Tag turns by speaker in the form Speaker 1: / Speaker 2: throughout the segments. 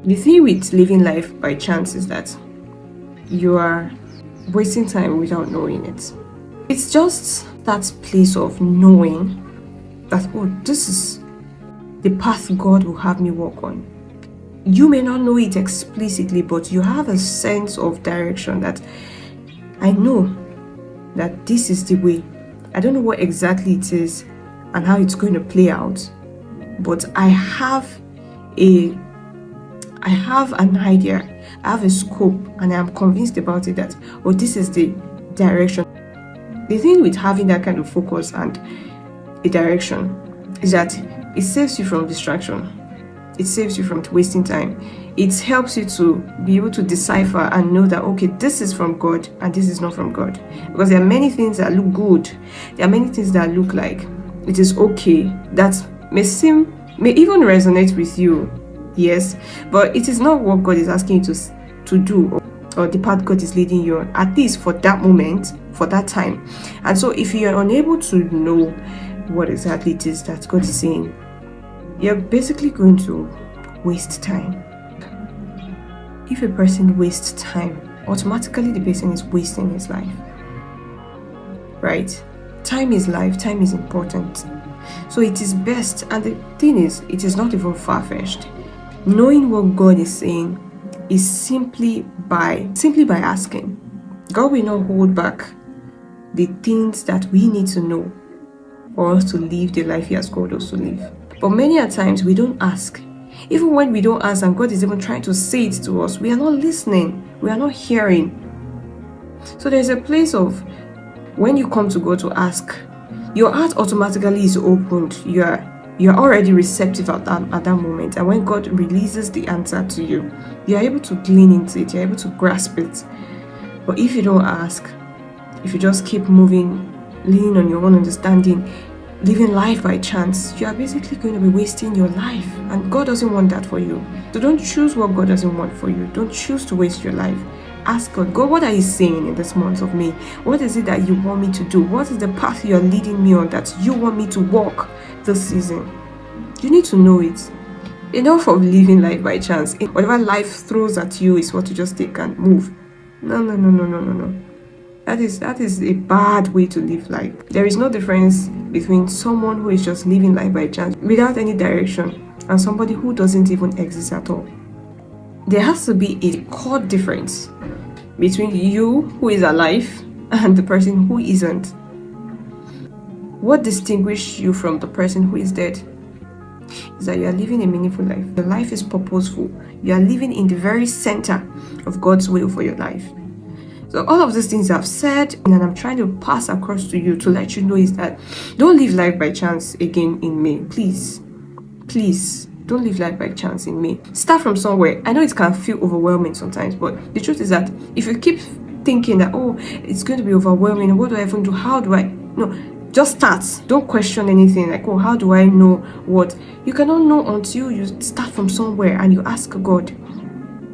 Speaker 1: The thing with living life by chance is that you are wasting time without knowing it. It's just that place of knowing that, oh, this is the path God will have me walk on. You may not know it explicitly, but you have a sense of direction that I know that this is the way. I don't know what exactly it is and how it's going to play out, but I have an idea, I have a scope, and I am convinced about it that, oh, this is the direction. The thing with having that kind of focus and a direction is that it saves you from distraction. It saves you from wasting time. It helps you to be able to decipher and know that, okay, this is from God and this is not from God. Because there are many things that look good. There are many things that look like it is okay, that may even resonate with you. Yes, but it is not what God is asking you to do, or the path God is leading you on, at least for that moment, for that time. And so if you are unable to know what exactly it is that God is saying, you're basically going to waste time. If a person wastes time, automatically the person is wasting his life. Right? Time is life, time is important. So it is best, and the thing is, it is not even far-fetched. Knowing what God is saying is simply by asking. God will not hold back the things that we need to know for us to live the life He has called us to live. But many a times we don't ask. Even when we don't ask and God is even trying to say it to us, we are not listening, we are not hearing. So there's a place of, when you come to God to ask, your heart automatically is opened. You're already receptive at that moment. And when God releases the answer to you, you're able to glean into it, you're able to grasp it. But if you don't ask, if you just keep moving, leaning on your own understanding, living life by chance, you are basically going to be wasting your life. And God doesn't want that for you. So don't choose what God doesn't want for you. Don't choose to waste your life. Ask God, God, what are you saying in this month of May? What is it that you want me to do? What is the path you're leading me on that you want me to walk this season? You need to know it. Enough of living life by chance. Whatever life throws at you is what you just take and move. No. That is a bad way to live life. There is no difference between someone who is just living life by chance without any direction and somebody who doesn't even exist at all. There has to be a core difference between you who is alive and the person who isn't. What distinguishes you from the person who is dead is that you are living a meaningful life. Your life is purposeful. You are living in the very center of God's will for your life. So all of these things I've said and I'm trying to pass across to you to let you know is that don't live life by chance again in May. Please, don't live life by chance in May. Start from somewhere. I know it can feel overwhelming sometimes, but the truth is that if you keep thinking that, oh, it's going to be overwhelming, what do I even do? How do I? No, just start. Don't question anything like, oh, how do I know what? You cannot know until you start from somewhere and you ask God.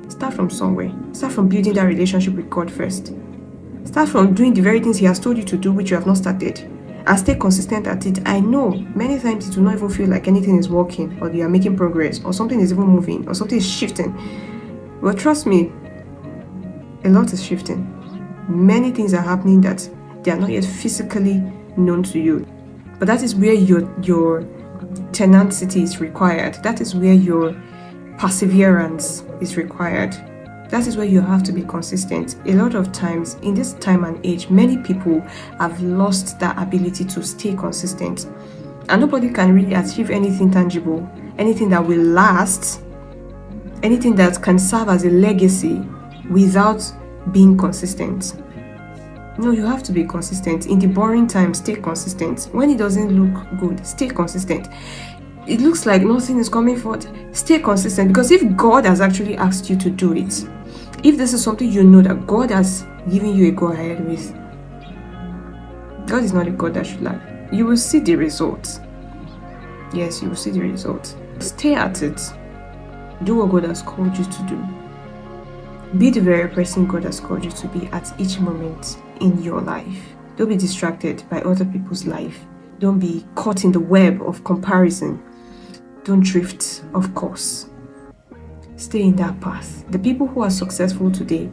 Speaker 1: Start from somewhere. Start from building that relationship with God first. Start from doing the very things He has told you to do which you have not started. And stay consistent at it. I know many times it will not even feel like anything is working, or you are making progress, or something is even moving, or something is shifting. But trust me, a lot is shifting. Many things are happening that they are not yet physically known to you. But that is where your tenacity is required. That is where your perseverance is required. That is where you have to be consistent. A lot of times in this time and age, many people have lost that ability to stay consistent. And nobody can really achieve anything tangible, anything that will last, anything that can serve as a legacy without being consistent. No, you have to be consistent. In the boring times, stay consistent. When it doesn't look good, stay consistent. It looks like nothing is coming forth, stay consistent. Because if God has actually asked you to do it, if this is something you know that God has given you a go ahead with, God is not a God that should lie. You will see the results. Yes, you will see the results. Stay at it. Do what God has called you to do. Be the very person God has called you to be at each moment in your life. Don't be distracted by other people's life. Don't be caught in the web of comparison. Don't drift off course. Stay in that path. The people who are successful today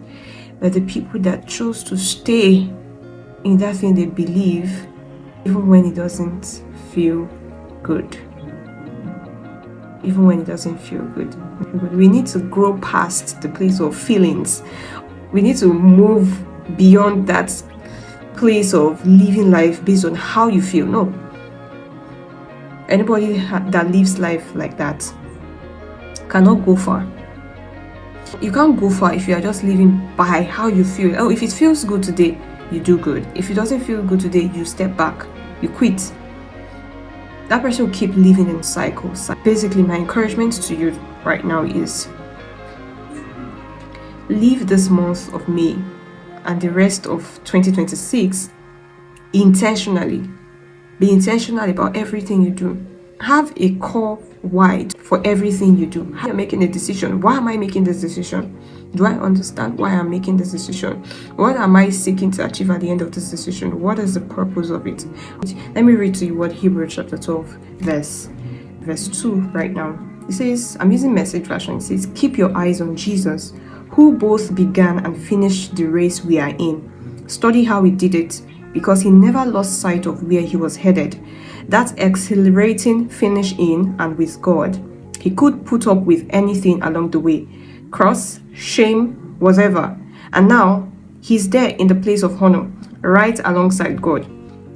Speaker 1: are the people that chose to stay in that thing they believe, even when it doesn't feel good. Even when it doesn't feel good. We need to grow past the place of feelings. We need to move beyond that place of living life based on how you feel. No. Anybody that lives life like that cannot go far. You can't go far if you are just living by how you feel. Oh, if it feels good today, you do good. If it doesn't feel good today, you step back, you quit. That person will keep living in cycles. Basically, my encouragement to you right now is live this month of May and the rest of 2026 intentionally. Be intentional about everything you do. Have a core wide for everything you do. How you're making a decision. Why am I making this decision? Do I understand why I'm making this decision? What am I seeking to achieve at the end of this decision? What is the purpose of it? Let me read to you what Hebrews chapter 12 verse 2 right now. It says, I'm using Message version. It says, keep your eyes on Jesus, who both began and finished the race we are in. Study how he did it, because he never lost sight of where he was headed. That exhilarating finish in and with God. He could put up with anything along the way. Cross, shame, whatever. And now, he's there in the place of honor, right alongside God.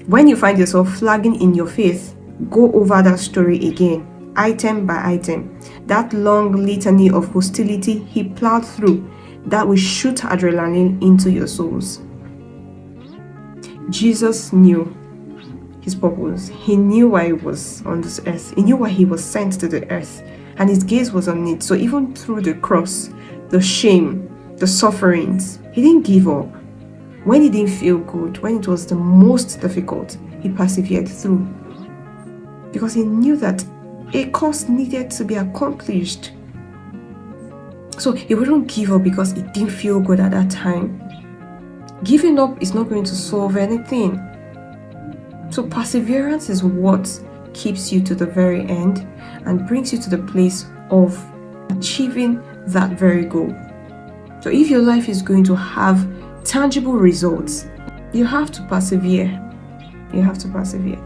Speaker 1: When you find yourself flagging in your faith, go over that story again, item by item. That long litany of hostility he plowed through, that will shoot adrenaline into your souls. Jesus knew his purpose. He knew why he was on this earth. He knew why he was sent to the earth. And his gaze was on it. So even through the cross, the shame, the sufferings, he didn't give up. When he didn't feel good, when it was the most difficult, he persevered through. Because he knew that a cause needed to be accomplished. So he wouldn't give up because it didn't feel good at that time. Giving up is not going to solve anything. So perseverance is what keeps you to the very end and brings you to the place of achieving that very goal. So if your life is going to have tangible results, you have to persevere. You have to persevere.